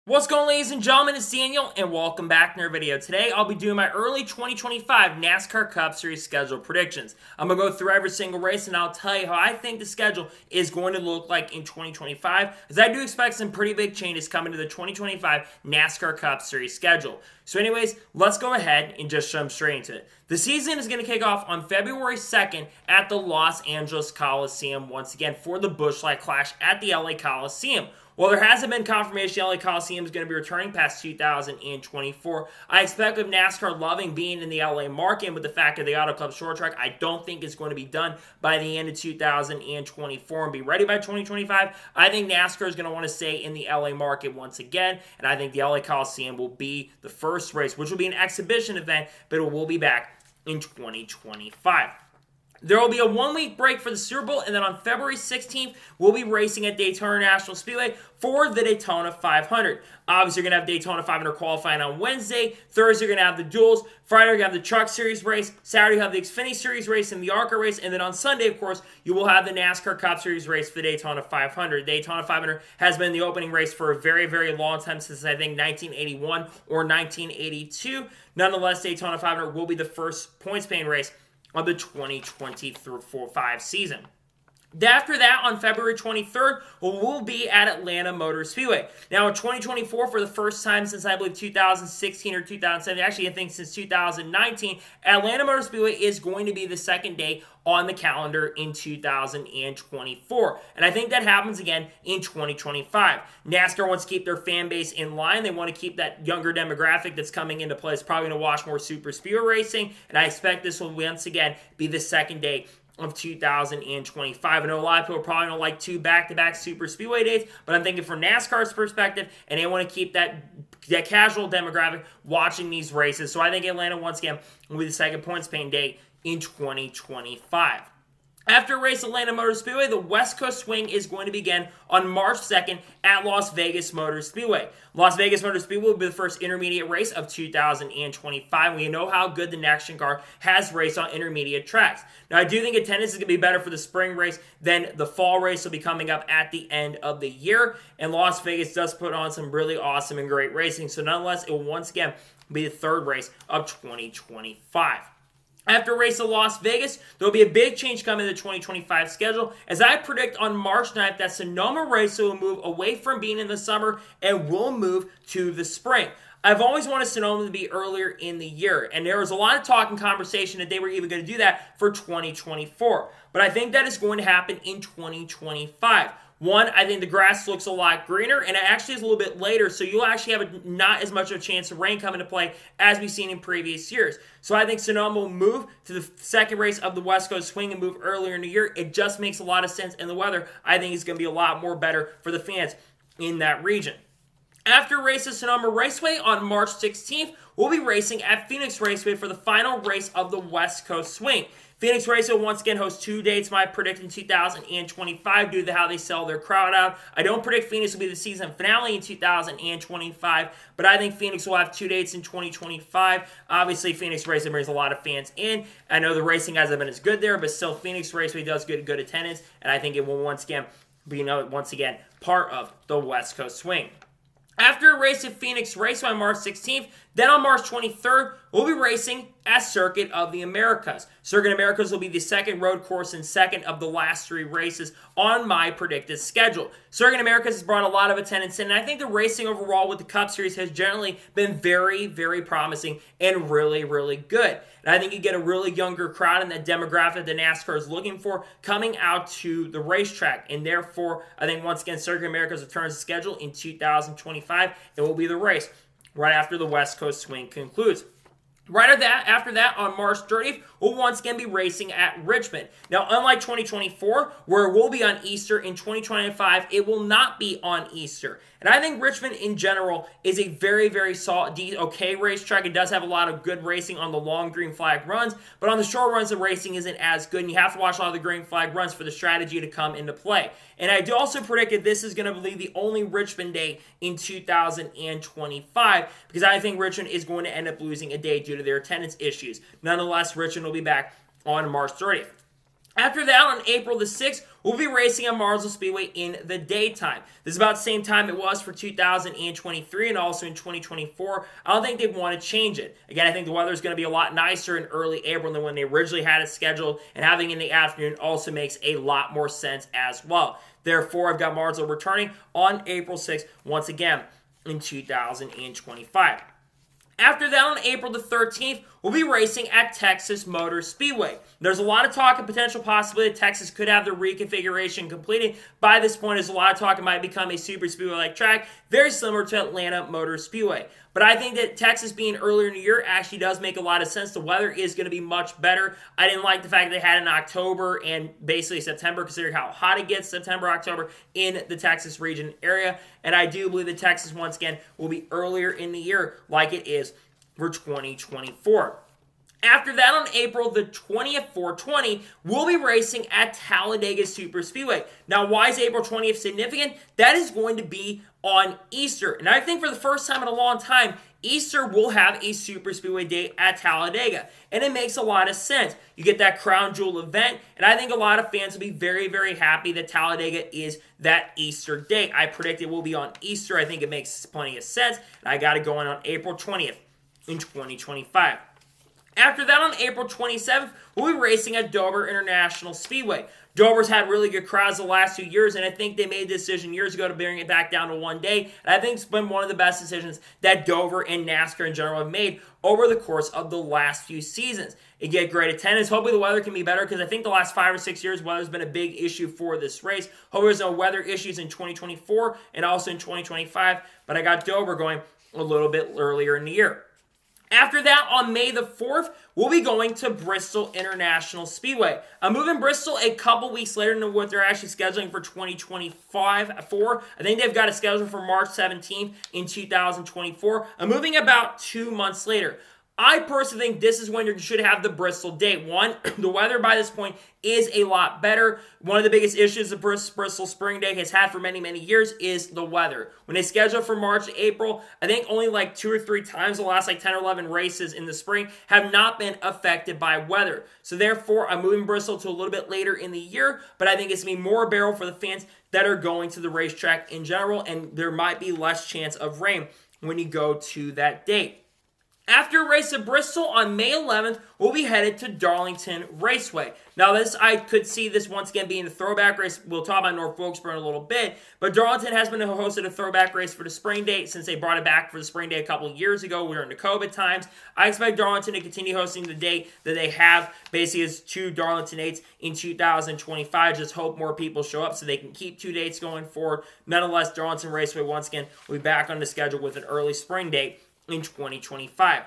What's going on, ladies and gentlemen? It's Daniel, and welcome back to our video. Today, I'll be doing my early 2025 NASCAR Cup Series schedule predictions. I'm going to go through every single race, and I'll tell you how I think the schedule is going to look like in 2025, as I do expect some pretty big changes coming to the 2025 NASCAR Cup Series schedule. So anyways, let's go ahead and just jump straight into it. The season is going to kick off on February 2nd at the Los Angeles Coliseum once again for the Busch Light Clash at the LA Coliseum. While there hasn't been confirmation LA Coliseum is going to be returning past 2024, I expect with NASCAR loving being in the LA market and with the fact of the Auto Club Short Track, I don't think it's going to be done by the end of 2024 and be ready by 2025. I think NASCAR is going to want to stay in the LA market once again, and I think the LA Coliseum will be the first race, which will be an exhibition event, but it will be back in 2025. There will be a 1-week break for the Super Bowl, and then on February 16th, we'll be racing at Daytona International Speedway for the Daytona 500. Obviously, you're going to have Daytona 500 qualifying on Wednesday. Thursday, you're going to have the duels. Friday, you're going to have the Truck Series race. Saturday, you have the Xfinity Series race and the ARCA race. And then on Sunday, of course, you will have the NASCAR Cup Series race for the Daytona 500. Daytona 500 has been the opening race for a very, very long time, since I think 1981 or 1982. Nonetheless, Daytona 500 will be the first points-paying race of the 2024-5 season. After that, on February 23rd, we'll be at Atlanta Motor Speedway. Now, in 2024, for the first time since I believe 2016 or 2017, actually I think since 2019, Atlanta Motor Speedway is going to be the second day on the calendar in 2024. And I think that happens again in 2025. NASCAR wants to keep their fan base in line. They want to keep that younger demographic that's coming into play. It's probably going to watch more super speedway racing, and I expect this will once again be the second day of 2025. I know a lot of people probably don't like two back-to-back super speedway days, but I'm thinking from NASCAR's perspective, and they want to keep that casual demographic watching these races. So I think Atlanta, once again, will be the second points-paying day in 2025. After race Atlanta Motor Speedway, the West Coast Swing is going to begin on March 2nd at Las Vegas Motor Speedway. Las Vegas Motor Speedway will be the first intermediate race of 2025. We know how good the NASCAR car has raced on intermediate tracks. Now, I do think attendance is going to be better for the spring race than the fall race will be coming up at the end of the year. And Las Vegas does put on some really awesome and great racing. So nonetheless, it will once again be the third race of 2025. After race of Las Vegas, there will be a big change coming in the 2025 schedule, as I predict on March 9th that Sonoma Raceway will move away from being in the summer and will move to the spring. I've always wanted Sonoma to be earlier in the year, and there was a lot of talk and conversation that they were even going to do that for 2024. But I think that is going to happen in 2025. One, I think the grass looks a lot greener, and it actually is a little bit later, so you'll actually have not as much of a chance of rain coming into play as we've seen in previous years. So I think Sonoma will move to the second race of the West Coast Swing and move earlier in the year. It just makes a lot of sense, and the weather, I think, is going to be a lot more better for the fans in that region. After race at Sonoma Raceway on March 16th, we'll be racing at Phoenix Raceway for the final race of the West Coast Swing. Phoenix Raceway will once again host two dates, I predict in 2025 due to how they sell their crowd out. I don't predict Phoenix will be the season finale in 2025, but I think Phoenix will have two dates in 2025. Obviously, Phoenix Raceway brings a lot of fans in. I know the racing hasn't been as good there, but still Phoenix Raceway does good attendance, and I think it will once again be part of the West Coast Swing. After a race at Phoenix Raceway on March 16th, then on March 23rd, we'll be racing at Circuit of the Americas. Circuit of the Americas will be the second road course and second of the last three races on my predicted schedule. Circuit of the Americas has brought a lot of attendance in, and I think the racing overall with the Cup Series has generally been very, very promising and really, really good. And I think you get a really younger crowd and that demographic that NASCAR is looking for coming out to the racetrack. And therefore, I think once again, Circuit of the Americas returns to schedule in 2025. It will be the race right after the West Coast Swing concludes. After that, on March 30th, we'll once again be racing at Richmond. Now, unlike 2024, where it will be on Easter, in 2025, it will not be on Easter. And I think Richmond, in general, is a very, very solid, okay racetrack. It does have a lot of good racing on the long green flag runs, but on the short runs, the racing isn't as good, and you have to watch a lot of the green flag runs for the strategy to come into play. And I do also predict that this is going to be the only Richmond day in 2025, because I think Richmond is going to end up losing a day due to their attendance issues. Nonetheless, Richmond will be back on March 30th. After that, on April the 6th, will be racing at Martinsville Speedway in the daytime. This is about the same time it was for 2023 and also in 2024. I don't think they want to change it. Again, I think the weather is going to be a lot nicer in early April than when they originally had it scheduled, and having it in the afternoon also makes a lot more sense as well. Therefore, I've got Martinsville returning on April 6th once again in 2025. After that, on April the 13th, we'll be racing at Texas Motor Speedway. There's a lot of talk and potential possibility that Texas could have the reconfiguration completed. By this point, there's a lot of talk it might become a super speedway-like track, very similar to Atlanta Motor Speedway. But I think that Texas being earlier in the year actually does make a lot of sense. The weather is going to be much better. I didn't like the fact that they had it in October and basically September, considering how hot it gets September, October in the Texas region area. And I do believe that Texas, once again, will be earlier in the year like it is for 2024. After that, on April the 20th, 420, we'll be racing at Talladega Superspeedway. Now, why is April 20th significant? That is going to be on Easter. And I think for the first time in a long time, Easter will have a Superspeedway date at Talladega. And it makes a lot of sense. You get that crown jewel event, and I think a lot of fans will be very, very happy that Talladega is that Easter date. I predict it will be on Easter. I think it makes plenty of sense. And I got it going on April 20th in 2025. After that, on April 27th, we'll be racing at Dover International Speedway. Dover's had really good crowds the last 2 years, and I think they made a decision years ago to bring it back down to 1 day. And I think it's been one of the best decisions that Dover and NASCAR in general have made over the course of the last few seasons. You get great attendance. Hopefully the weather can be better, because I think the last 5 or 6 years, weather's been a big issue for this race. Hopefully there's no weather issues in 2024 and also in 2025, but I got Dover going a little bit earlier in the year. After that, on May the 4th, we'll be going to Bristol International Speedway. I'm moving Bristol a couple weeks later than what they're actually scheduling for 2025. I think they've got a schedule for March 17th in 2024. I'm moving about 2 months later. I personally think this is when you should have the Bristol date. One, the weather by this point is a lot better. One of the biggest issues the Bristol Spring Day has had for many, many years is the weather. When they schedule for March to April, I think only like 2 or 3 times the last 10 or 11 races in the spring have not been affected by weather. So therefore, I'm moving Bristol to a little bit later in the year, but I think it's going to be more bearable for the fans that are going to the racetrack in general, and there might be less chance of rain when you go to that date. After a race at Bristol on May 11th, we'll be headed to Darlington Raceway. Now, I could see this once again being a throwback race. We'll talk about North Wilkesboro in a little bit, but Darlington has been hosted a throwback race for the spring day since they brought it back for the spring day a couple of years ago. We were in the COVID times. I expect Darlington to continue hosting the day that they have, basically as 2 Darlington dates in 2025. Just hope more people show up so they can keep 2 dates going forward. Nonetheless, Darlington Raceway once again will be back on the schedule with an early spring date in 2025.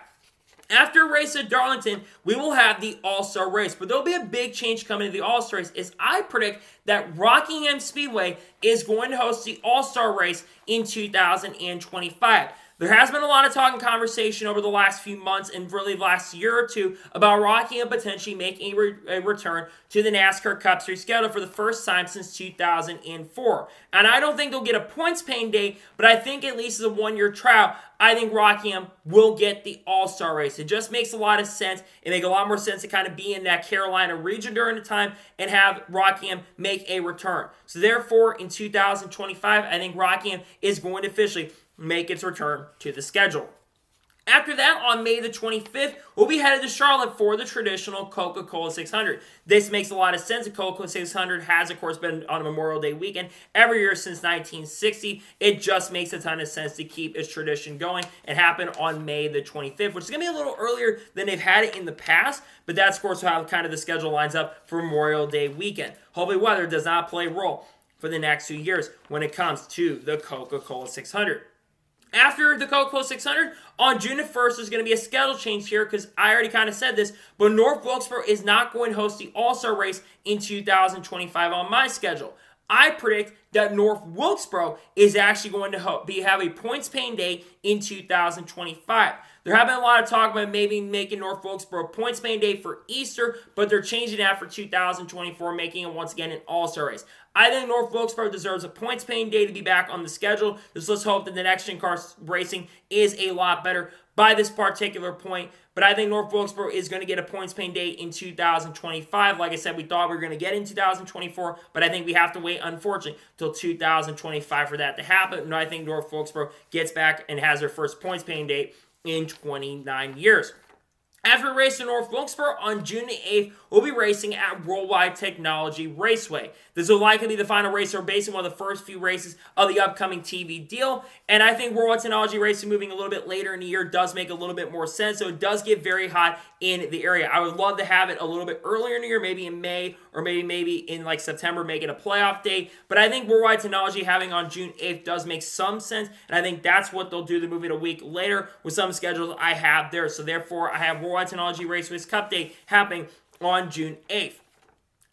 After a race at Darlington, we will have the All-Star race, but there'll be a big change coming to the All-Star race, as I predict that Rockingham Speedway is going to host the All-Star race in 2025. There has been a lot of talk and conversation over the last few months and really the last year or two about Rockingham potentially making a return to the NASCAR Cup Series schedule for the first time since 2004. And I don't think they'll get a points-paying date, but I think at least as a 1-year trial, I think Rockingham will get the All-Star race. It just makes a lot of sense. It makes a lot more sense to kind of be in that Carolina region during the time and have Rockingham make a return. So therefore, in 2025, I think Rockingham is going to officially make its return to the schedule. After that, on May the 25th, we'll be headed to Charlotte for the traditional Coca-Cola 600. This makes a lot of sense. The Coca-Cola 600 has, of course, been on a Memorial Day weekend every year since 1960. It just makes a ton of sense to keep its tradition going and happen on May the 25th, which is going to be a little earlier than they've had it in the past, but that's, of course, how kind of the schedule lines up for Memorial Day weekend. Hopefully, weather does not play a role for the next 2 years when it comes to the Coca-Cola 600. After the Coca-Cola 600, on June 1st, there's going to be a schedule change here because I already kind of said this, but North Wilkesboro is not going to host the All-Star race in 2025 on my schedule. I predict that North Wilkesboro is actually going to have a points-paying day in 2025. There have been a lot of talk about maybe making North Wilkesboro points-paying day for Easter, but they're changing that for 2024, making it once again an All-Star race. I think North Wilkesboro deserves a points-paying day to be back on the schedule. Just let's hope that the next-gen car racing is a lot better by this particular point. But I think North Wilkesboro is going to get a points-paying day in 2025. Like I said, we thought we were going to get in 2024, but I think we have to wait, unfortunately, till 2025 for that to happen. No, I think North Wilkesboro gets back and has their first points-paying day in 29 years. After we race in North Wilkesboro on June 8th, we'll be racing at Worldwide Technology Raceway. This will likely be the final race. We're basing one of the first few races of the upcoming TV deal. And I think Worldwide Technology Racing moving a little bit later in the year does make a little bit more sense. So it does get very hot in the area. I would love to have it a little bit earlier in the year, maybe in May or maybe in like September, make it a playoff day. But I think Worldwide Technology having on June 8th does make some sense. And I think that's what they'll do to move it a week later with some schedules I have there. So therefore, I have Worldwide Technology Raceway's Cup Day happening on June 8th.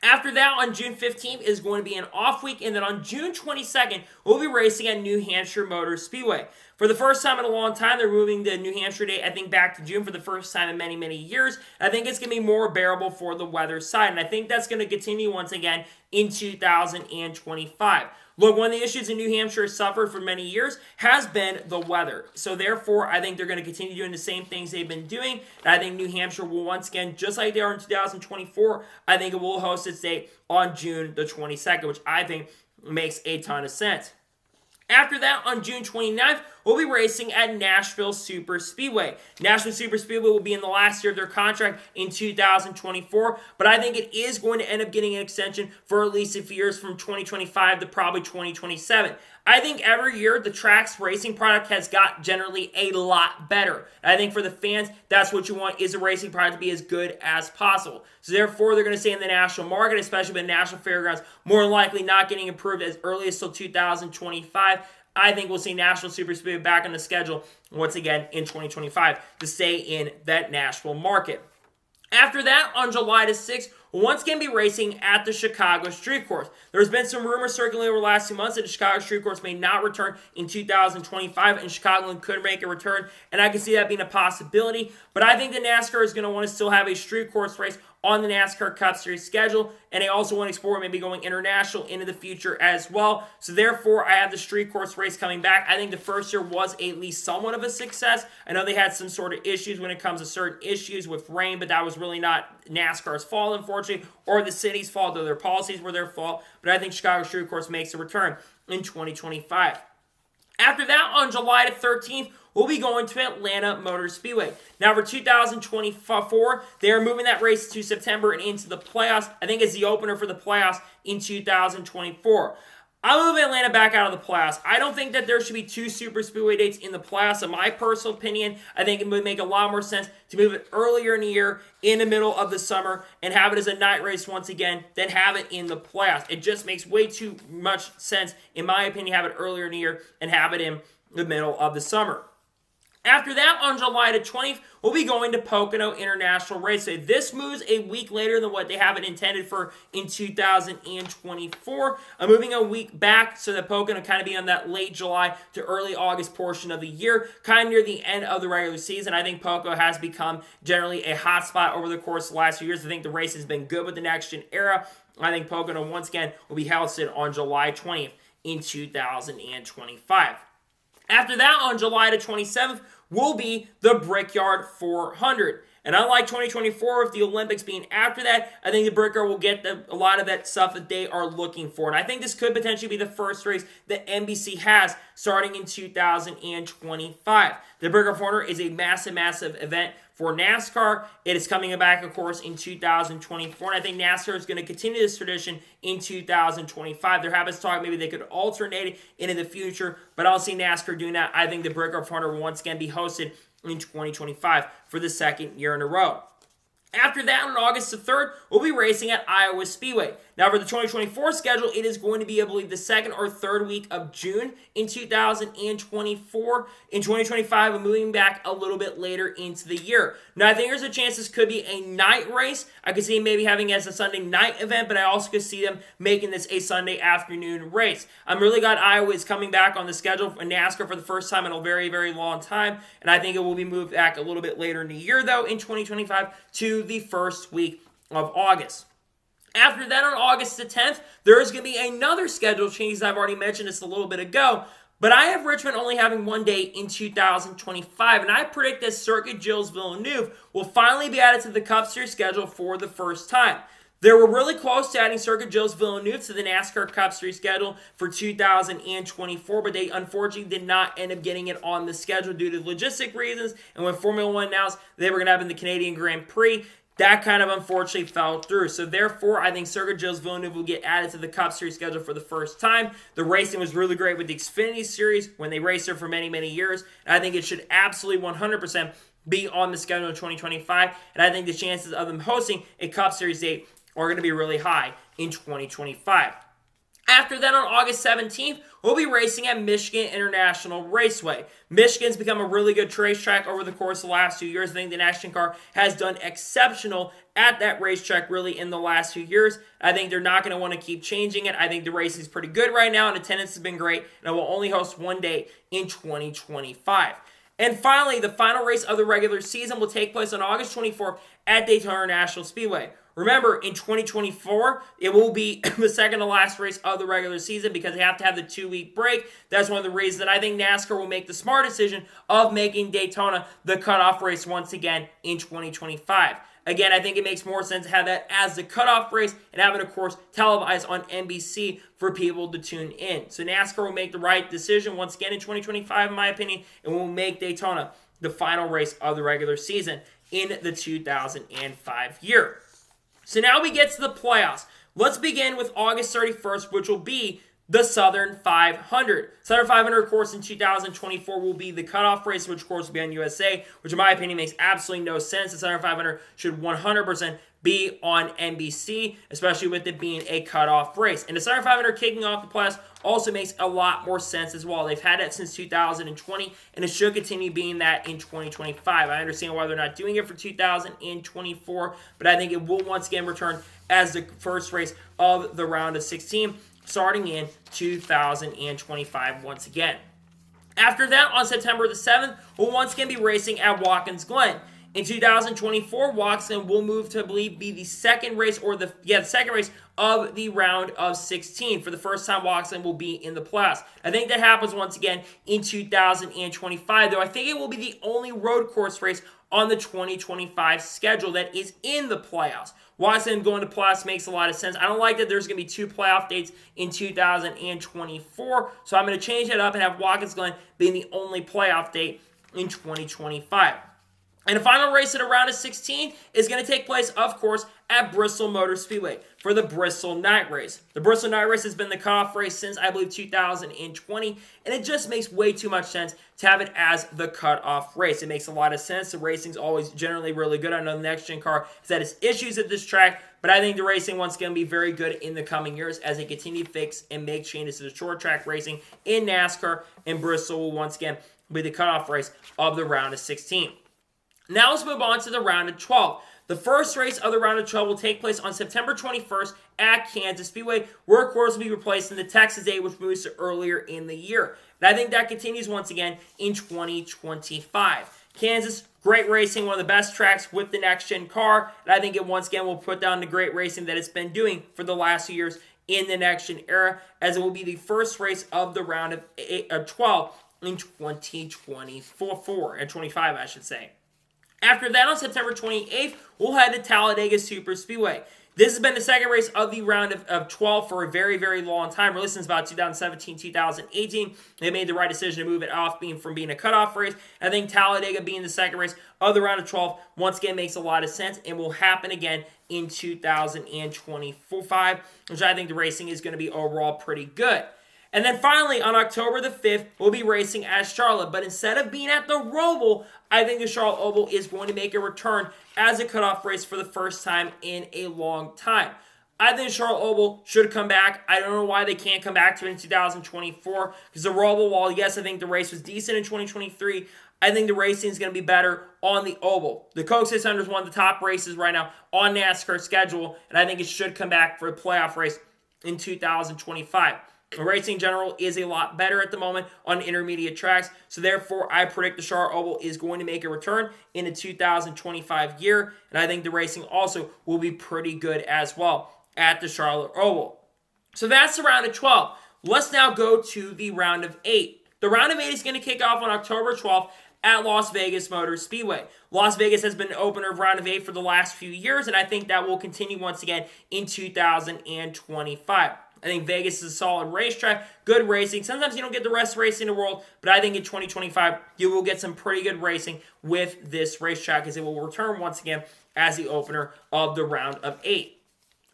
After that, on June 15th is going to be an off week, and then on June 22nd, we'll be racing at New Hampshire Motor Speedway. For the first time in a long time, they're moving the New Hampshire date, I think, back to June for the first time in many, many years. I think it's going to be more bearable for the weather side, and I think that's going to continue once again in 2025. Look, one of the issues in New Hampshire has suffered for many years has been the weather. So therefore, I think they're going to continue doing the same things they've been doing. And I think New Hampshire will once again, just like they are in 2024, I think it will host its date on June the 22nd, which I think makes a ton of sense. After that, on June 29th, we'll be racing at Nashville Super Speedway. Nashville Super Speedway will be in the last year of their contract in 2024, but I think it is going to end up getting an extension for at least a few years from 2025 to probably 2027. I think every year the track's racing product has got generally a lot better. I think for the fans, that's what you want, is a racing product to be as good as possible. So therefore, they're going to stay in the national market, especially with the National Fairgrounds, more likely not getting approved as early as till 2025. I think we'll see National Super Speedway back on the schedule once again in 2025 to stay in that Nashville market. After that, on July the 6th, we'll once again be racing at the Chicago Street Course. There's been some rumors circulating over the last 2 months that the Chicago Street Course may not return in 2025, and Chicagoland could make a return, and I can see that being a possibility. But I think the NASCAR is going to want to still have a street course race on the NASCAR Cup Series schedule, and they also want to explore maybe going international into the future as well. So therefore, I have the street course race coming back. I think the first year was at least somewhat of a success. I know they had some sort of issues when it comes to certain issues with rain, but that was really not NASCAR's fault, unfortunately, or the city's fault, though their policies were their fault. But I think Chicago Street Course makes a return in 2025. After that, on July the 13th, we'll be going to Atlanta Motor Speedway. Now, for 2024, they are moving that race to September and into the playoffs. I think it's the opener for the playoffs in 2024. I'm moving Atlanta back out of the playoffs. I don't think that there should be two super speedway dates in the playoffs. In my personal opinion, I think it would make a lot more sense to move it earlier in the year, in the middle of the summer, and have it as a night race once again, than have it in the playoffs. It just makes way too much sense, in my opinion, have it earlier in the year and have it in the middle of the summer. After that, on July the 20th, we'll be going to Pocono International Raceway. This moves a week later than what they have it intended for in 2024. I'm moving a week back so that Pocono kind of be on that late July to early August portion of the year, kind of near the end of the regular season. I think Pocono has become generally a hot spot over the course of the last few years. I think the race has been good with the next-gen era. I think Pocono, once again, will be hosted on July 20th in 2025. After that, on July the 27th, will be the Brickyard 400. And unlike 2024, with the Olympics being after that, I think the Brickyard will get a lot of that stuff that they are looking for. And I think this could potentially be the first race that NBC has starting in 2025. The Brickyard 400 is a massive, massive event for NASCAR. It is coming back, of course, in 2024, and I think NASCAR is going to continue this tradition in 2025. There happens talk maybe they could alternate it into the future, but I don't see NASCAR doing that. I think the Brickyard 400 will once again be hosted in 2025 for the second year in a row. After that, on August the 3rd, we'll be racing at Iowa Speedway. Now, for the 2024 schedule, it is going to be, I believe, the second or third week of June in 2024. In 2025, we're moving back a little bit later into the year. Now, I think there's a chance this could be a night race. I could see maybe having it as a Sunday night event, but I also could see them making this a Sunday afternoon race. I'm really glad Iowa is coming back on the schedule for NASCAR for the first time in a very, very long time, and I think it will be moved back a little bit later in the year, though, in 2025 to the first week of August. After that, on August the 10th, there is going to be another schedule change, as I've already mentioned this a little bit ago. But I have Richmond only having one day in 2025, and I predict that Circuit Gilles Villeneuve will finally be added to the Cup Series schedule for the first time. They were really close to adding Circuit Gilles Villeneuve to the NASCAR Cup Series schedule for 2024, but they unfortunately did not end up getting it on the schedule due to logistic reasons. And when Formula One announced they were going to have in the Canadian Grand Prix, that kind of unfortunately fell through. So therefore, I think Circuit Gilles Villeneuve will get added to the Cup Series schedule for the first time. The racing was really great with the Xfinity Series when they raced there for many, many years. And I think it should absolutely 100% be on the schedule in 2025. And I think the chances of them hosting a Cup Series date are going to be really high in 2025. After that, on August 17th, we'll be racing at Michigan International Raceway. Michigan's become a really good racetrack over the course of the last 2 years. I think the NASCAR has done exceptional at that racetrack really in the last 2 years. I think they're not going to want to keep changing it. I think the racing is pretty good right now, and attendance has been great, and it will only host one day in 2025. And finally, the final race of the regular season will take place on August 24th at Daytona International Speedway. Remember, in 2024, it will be the second to last race of the regular season because they have to have the 2-week break. That's one of the reasons that I think NASCAR will make the smart decision of making Daytona the cutoff race once again in 2025. Again, I think it makes more sense to have that as the cutoff race and have it, of course, televised on NBC for people to tune in. So NASCAR will make the right decision once again in 2025, in my opinion, and will make Daytona the final race of the regular season in the 2005 year. So now we get to the playoffs. Let's begin with August 31st, which will be the Southern 500. Southern 500, of course, in 2024 will be the cutoff race, which, of course, will be on USA, which, in my opinion, makes absolutely no sense. The Southern 500 should 100% be on NBC, especially with it being a cutoff race. And the Southern 500 kicking off the playoffs also makes a lot more sense as well. They've had that since 2020, and it should continue being that in 2025. I understand why they're not doing it for 2024, but I think it will once again return as the first race of the round of 16, starting in 2025 once again. After that, on September the 7th, we'll once again be racing at Watkins Glen. In 2024, Watkins will move to, I believe, be the second race, or the second race of the round of 16. For the first time, Watkins will be in the playoffs. I think that happens once again in 2025, though I think it will be the only road course race on the 2025 schedule that is in the playoffs. Watkins going to playoffs makes a lot of sense. I don't like that there's going to be 2 playoff dates in 2024, so I'm going to change that up and have Watkins Glen being the only playoff date in 2025. And the final race of the round of 16 is going to take place, of course, at Bristol Motor Speedway for the Bristol Night Race. The Bristol Night Race has been the cutoff race since, I believe, 2020, and it just makes way too much sense to have it as the cutoff race. It makes a lot of sense. The racing's always generally really good. I know the next-gen car has had its issues at this track, but I think the racing once again will be very good in the coming years as they continue to fix and make changes to the short track racing in NASCAR, and Bristol will once again be the cutoff race of the round of 16. Now let's move on to the round of 12. The first race of the round of 12 will take place on September 21st at Kansas Speedway, where, of course, will be replacing the Texas date, which moves to earlier in the year. And I think that continues once again in 2025. Kansas, great racing, one of the best tracks with the next-gen car, and I think it once again will put down the great racing that it's been doing for the last few years in the next-gen era, as it will be the first race of the round of 12 in 2024, and 25, I should say. After that, on September 28th, we'll head to Talladega Superspeedway. This has been the second race of the round of 12 for a very, very long time, really since about 2017, 2018. They made the right decision to move it off from being a cutoff race. I think Talladega being the second race of the round of 12 once again makes a lot of sense and will happen again in 2025, which I think the racing is going to be overall pretty good. And then finally, on October the 5th, we'll be racing at Charlotte. But instead of being at the Roval, I think the Charlotte Oval is going to make a return as a cutoff race for the first time in a long time. I think the Charlotte Oval should come back. I don't know why they can't come back to it in 2024. Because the Roval, while yes, I think the race was decent in 2023, I think the racing is going to be better on the Oval. The Coke 600 is one of the top races right now on NASCAR's schedule. And I think it should come back for a playoff race in 2025. The racing in general is a lot better at the moment on intermediate tracks, so therefore I predict the Charlotte Oval is going to make a return in the 2025 year, and I think the racing also will be pretty good as well at the Charlotte Oval. So that's the round of 12. Let's now go to the round of 8. The round of 8 is going to kick off on October 12th at Las Vegas Motor Speedway. Las Vegas has been the opener of round of 8 for the last few years, and I think that will continue once again in 2025. I think Vegas is a solid racetrack, good racing. Sometimes you don't get the best racing in the world, but I think in 2025 you will get some pretty good racing with this racetrack as it will return once again as the opener of the round of 8.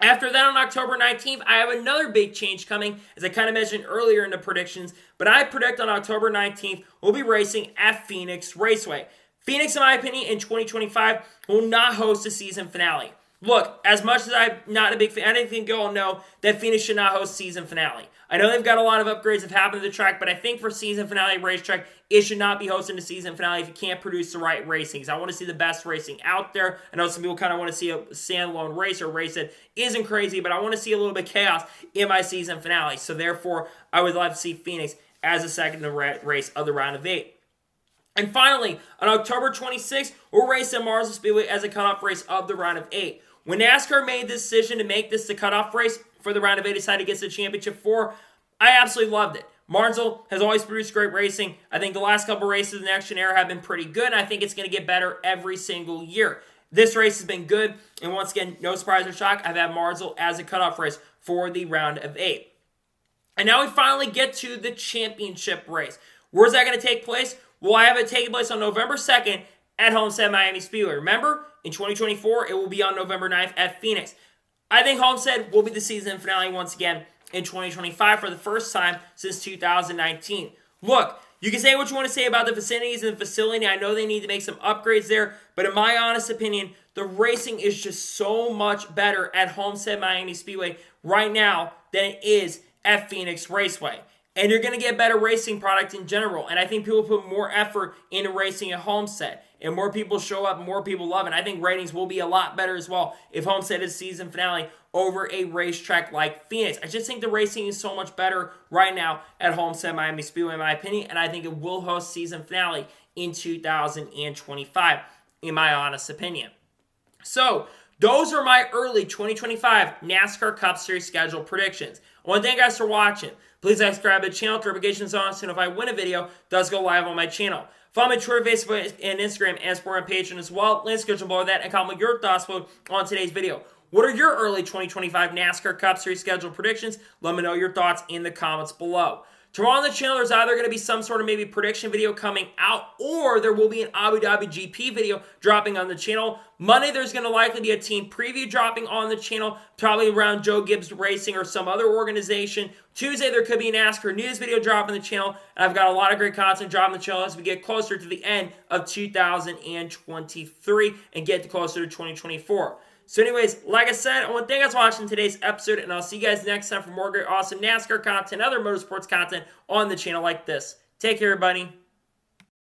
After that, on October 19th, I have another big change coming, as I kind of mentioned earlier in the predictions, but I predict on October 19th, we'll be racing at Phoenix Raceway. Phoenix, in my opinion, in 2025, will not host a season finale. Look, as much as I'm not a big fan, I think you all know that Phoenix should not host season finale. I know they've got a lot of upgrades that have happened to the track, but I think for season finale racetrack, it should not be hosting the season finale if you can't produce the right racing. Because I want to see the best racing out there. I know some people kind of want to see a standalone race or a race that isn't crazy, but I want to see a little bit of chaos in my season finale. So therefore, I would love to see Phoenix as a second race of the round of 8. And finally, on October 26th, we'll race at Martinsville Speedway as a cutoff race of the round of 8. When NASCAR made the decision to make this the cutoff race for the round of 8, decided against the championship 4, I absolutely loved it. Martinsville has always produced great racing. I think the last couple races in the Next Gen era have been pretty good, and I think it's going to get better every single year. This race has been good, and once again, no surprise or shock, I've had Martinsville as a cutoff race for the round of 8. And now we finally get to the championship race. Where's that going to take place? Well, I have it taking place on November 2nd at Homestead Miami Speedway. Remember, in 2024, it will be on November 9th at Phoenix. I think Homestead will be the season finale once again in 2025 for the first time since 2019. Look, you can say what you want to say about the vicinities and the facility. I know they need to make some upgrades there, but in my honest opinion, the racing is just so much better at Homestead Miami Speedway right now than it is at Phoenix Raceway. And you're going to get better racing product in general. And I think people put more effort into racing at Homestead. And more people show up, more people love it. I think ratings will be a lot better as well if Homestead is season finale over a racetrack like Phoenix. I just think the racing is so much better right now at Homestead Miami Speedway, in my opinion. And I think it will host season finale in 2025, in my honest opinion. So, those are my early 2025 NASCAR Cup Series schedule predictions. I want to thank you guys for watching. Please subscribe to the channel, notifications on, so if I win a video, it does go live on my channel. Follow me on Twitter, Facebook, and Instagram, and support my Patreon as well. Links description below that, and comment your thoughts on today's video. What are your early 2025 NASCAR Cup Series schedule predictions? Let me know your thoughts in the comments below. Tomorrow on the channel, there's either going to be some sort of maybe prediction video coming out, or there will be an Abu Dhabi GP video dropping on the channel. Monday, there's going to likely be a team preview dropping on the channel, probably around Joe Gibbs Racing or some other organization. Tuesday, there could be a NASCAR news video dropping the channel, and I've got a lot of great content dropping the channel as we get closer to the end of 2023 and get closer to 2024. So anyways, like I said, I want to thank you guys for watching today's episode, and I'll see you guys next time for more great, awesome NASCAR content, other motorsports content on the channel like this. Take care, everybody.